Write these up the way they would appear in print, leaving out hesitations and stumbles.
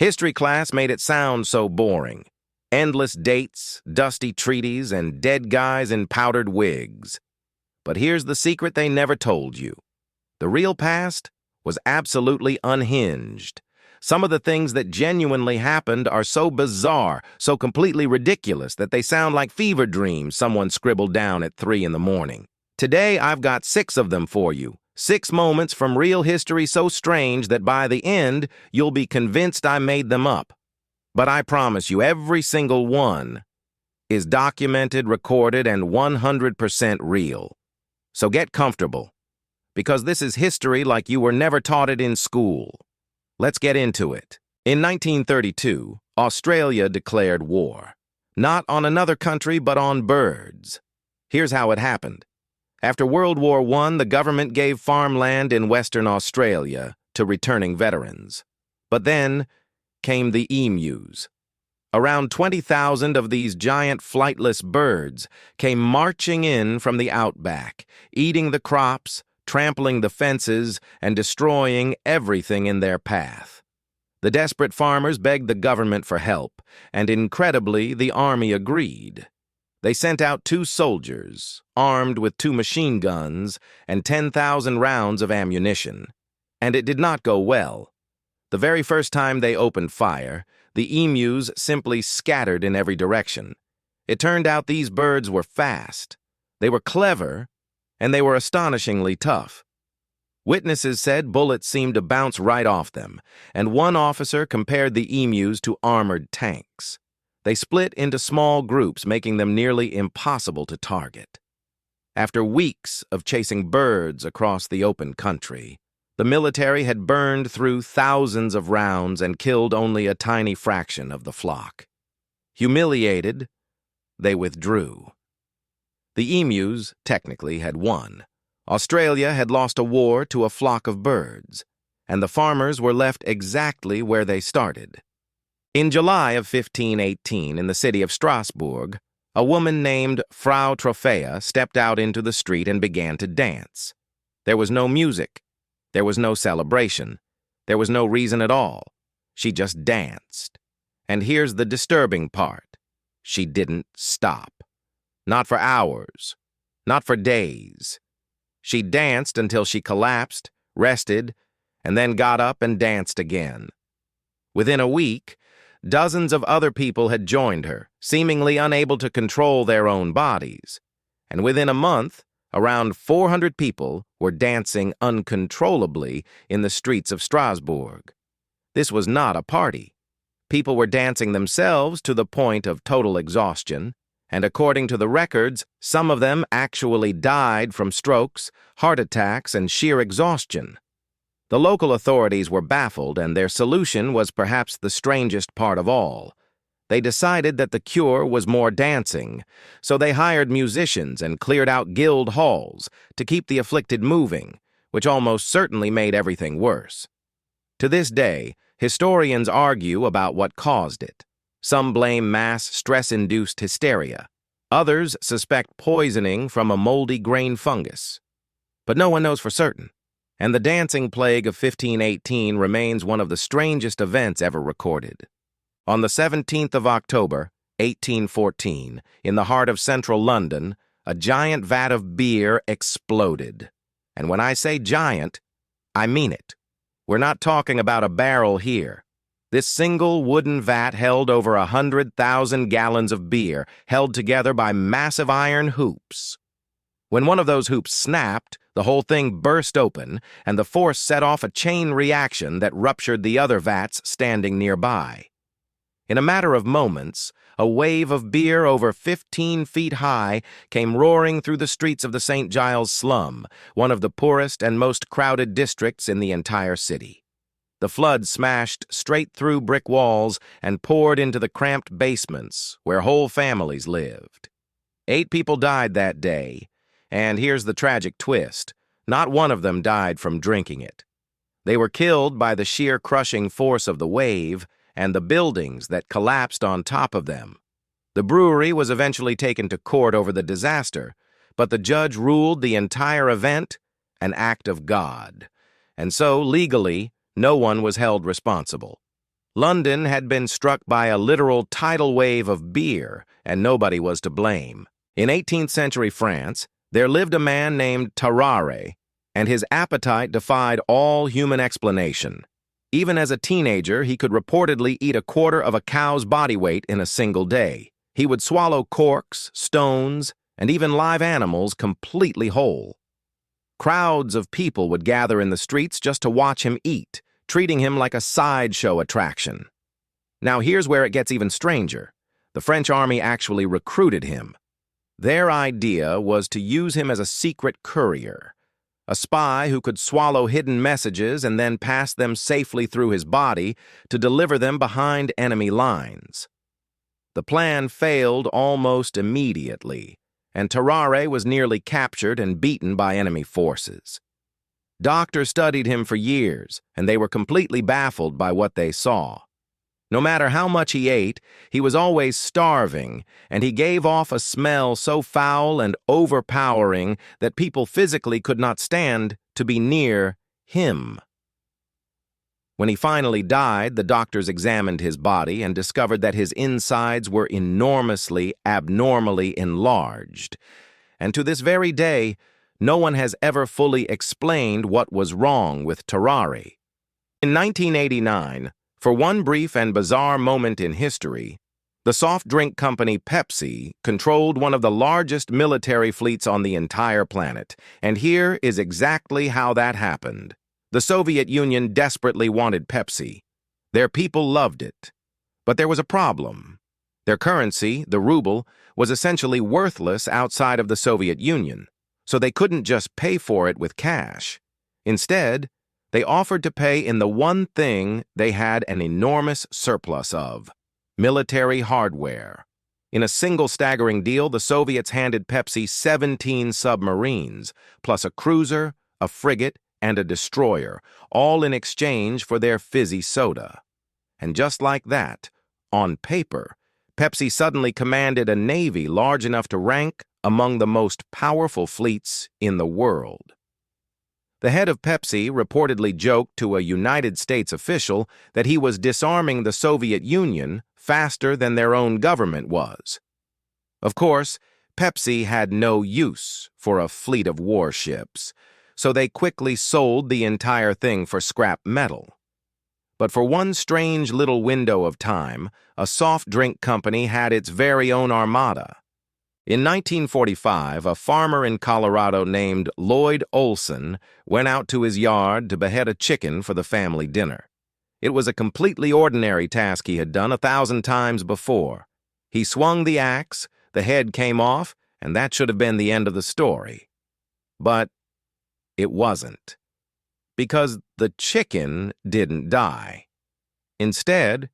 History class made it sound so boring. Endless dates, dusty treaties, and dead guys in powdered wigs. But here's the secret they never told you. The real past was absolutely unhinged. Some of the things that genuinely happened are so bizarre, so completely ridiculous that they sound like fever dreams someone scribbled down at 3 in the morning. Today, I've got 6 of them for you. 6 moments from real history so strange that by the end, you'll be convinced I made them up. But I promise you, every single one is documented, recorded, and 100% real. So get comfortable, because this is history like you were never taught it in school. Let's get into it. In 1932, Australia declared war. Not on another country, but on birds. Here's how it happened. After World War I, the government gave farmland in Western Australia to returning veterans. But then came the emus. Around 20,000 of these giant flightless birds came marching in from the outback, eating the crops, trampling the fences, and destroying everything in their path. The desperate farmers begged the government for help, and incredibly, the army agreed. They sent out 2 soldiers, armed with 2 machine guns and 10,000 rounds of ammunition. And it did not go well. The very first time they opened fire, the emus simply scattered in every direction. It turned out these birds were fast, they were clever, and they were astonishingly tough. Witnesses said bullets seemed to bounce right off them, and one officer compared the emus to armored tanks. They split into small groups, making them nearly impossible to target. After weeks of chasing birds across the open country, the military had burned through thousands of rounds and killed only a tiny fraction of the flock. Humiliated, they withdrew. The emus, technically, had won. Australia had lost a war to a flock of birds, and the farmers were left exactly where they started. In July of 1518, in the city of Strasbourg, a woman named Frau Trophea stepped out into the street and began to dance. There was no music. There was no celebration. There was no reason at all. She just danced. And here's the disturbing part. She didn't stop. Not for hours. Not for days. She danced until she collapsed, rested, and then got up and danced again. Within a week, dozens of other people had joined her, seemingly unable to control their own bodies. And within a month, around 400 people were dancing uncontrollably in the streets of Strasbourg. This was not a party. People were dancing themselves to the point of total exhaustion, and according to the records, some of them actually died from strokes, heart attacks, and sheer exhaustion. The local authorities were baffled, and their solution was perhaps the strangest part of all. They decided that the cure was more dancing, so they hired musicians and cleared out guild halls to keep the afflicted moving, which almost certainly made everything worse. To this day, historians argue about what caused it. Some blame mass stress-induced hysteria. Others suspect poisoning from a moldy grain fungus. But no one knows for certain. And the dancing plague of 1518 remains one of the strangest events ever recorded. On the 17th of October, 1814, in the heart of central London, a giant vat of beer exploded. And when I say giant, I mean it. We're not talking about a barrel here. This single wooden vat held over 100,000 gallons of beer, held together by massive iron hoops. When one of those hoops snapped, the whole thing burst open, and the force set off a chain reaction that ruptured the other vats standing nearby. In a matter of moments, a wave of beer over 15 feet high came roaring through the streets of the St. Giles slum, one of the poorest and most crowded districts in the entire city. The flood smashed straight through brick walls and poured into the cramped basements where whole families lived. 8 people died that day, and here's the tragic twist. Not one of them died from drinking it. They were killed by the sheer crushing force of the wave and the buildings that collapsed on top of them. The brewery was eventually taken to court over the disaster, but the judge ruled the entire event an act of God. And so, legally, no one was held responsible. London had been struck by a literal tidal wave of beer, and nobody was to blame. In 18th century France, there lived a man named Tarrare, and his appetite defied all human explanation. Even as a teenager, he could reportedly eat a quarter of a cow's body weight in a single day. He would swallow corks, stones, and even live animals completely whole. Crowds of people would gather in the streets just to watch him eat, treating him like a sideshow attraction. Now here's where it gets even stranger. The French army actually recruited him. Their idea was to use him as a secret courier, a spy who could swallow hidden messages and then pass them safely through his body to deliver them behind enemy lines. The plan failed almost immediately, and Tarrare was nearly captured and beaten by enemy forces. Doctors studied him for years, and they were completely baffled by what they saw. No matter how much he ate, he was always starving, and he gave off a smell so foul and overpowering that people physically could not stand to be near him. When he finally died, the doctors examined his body and discovered that his insides were enormously, abnormally enlarged. And to this very day, no one has ever fully explained what was wrong with Tarrare. In 1989, for one brief and bizarre moment in history, the soft drink company Pepsi controlled one of the largest military fleets on the entire planet. And here is exactly how that happened. The Soviet Union desperately wanted Pepsi. Their people loved it. But there was a problem. Their currency, the ruble, was essentially worthless outside of the Soviet Union, so they couldn't just pay for it with cash. Instead, they offered to pay in the one thing they had an enormous surplus of: military hardware. In a single staggering deal, the Soviets handed Pepsi 17 submarines, plus a cruiser, a frigate, and a destroyer, all in exchange for their fizzy soda. And just like that, on paper, Pepsi suddenly commanded a navy large enough to rank among the most powerful fleets in the world. The head of Pepsi reportedly joked to a United States official that he was disarming the Soviet Union faster than their own government was. Of course, Pepsi had no use for a fleet of warships, so they quickly sold the entire thing for scrap metal. But for one strange little window of time, a soft drink company had its very own armada. In 1945, a farmer in Colorado named Lloyd Olson went out to his yard to behead a chicken for the family dinner. It was a completely ordinary task he had done 1,000 times before. He swung the axe, the head came off, and that should have been the end of the story. But it wasn't. Because the chicken didn't die. Instead,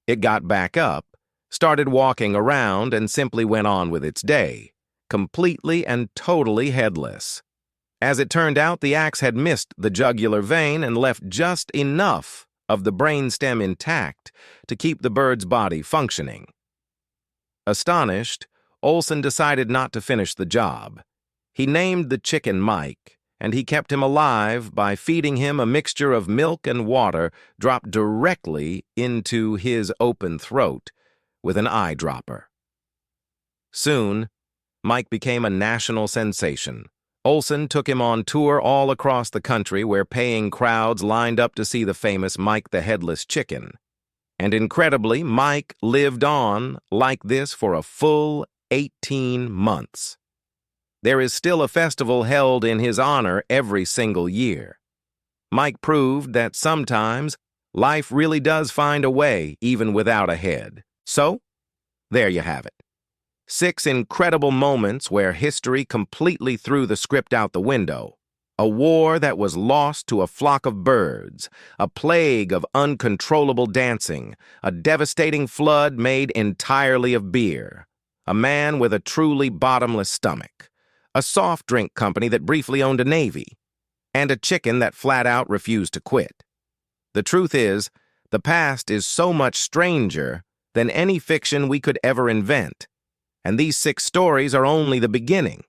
it got back up, started walking around, and simply went on with its day, completely and totally headless. As it turned out, the axe had missed the jugular vein and left just enough of the brainstem intact to keep the bird's body functioning. Astonished, Olson decided not to finish the job. He named the chicken Mike, and he kept him alive by feeding him a mixture of milk and water dropped directly into his open throat with an eyedropper. Soon, Mike became a national sensation. Olson took him on tour all across the country where paying crowds lined up to see the famous Mike the Headless Chicken. And incredibly, Mike lived on like this for a full 18 months. There is still a festival held in his honor every single year. Mike proved that sometimes life really does find a way even without a head. So, there you have it. 6 incredible moments where history completely threw the script out the window. A war that was lost to a flock of birds, a plague of uncontrollable dancing, a devastating flood made entirely of beer, a man with a truly bottomless stomach, a soft drink company that briefly owned a navy, and a chicken that flat out refused to quit. The truth is, the past is so much stranger than any fiction we could ever invent. And these 6 stories are only the beginning.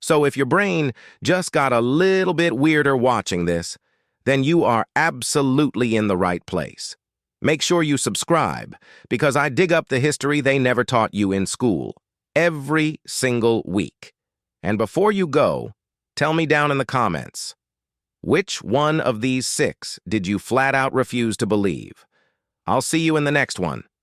So if your brain just got a little bit weirder watching this, then you are absolutely in the right place. Make sure you subscribe, because I dig up the history they never taught you in school, every single week. And before you go, tell me down in the comments, which one of these 6 did you flat out refuse to believe? I'll see you in the next one.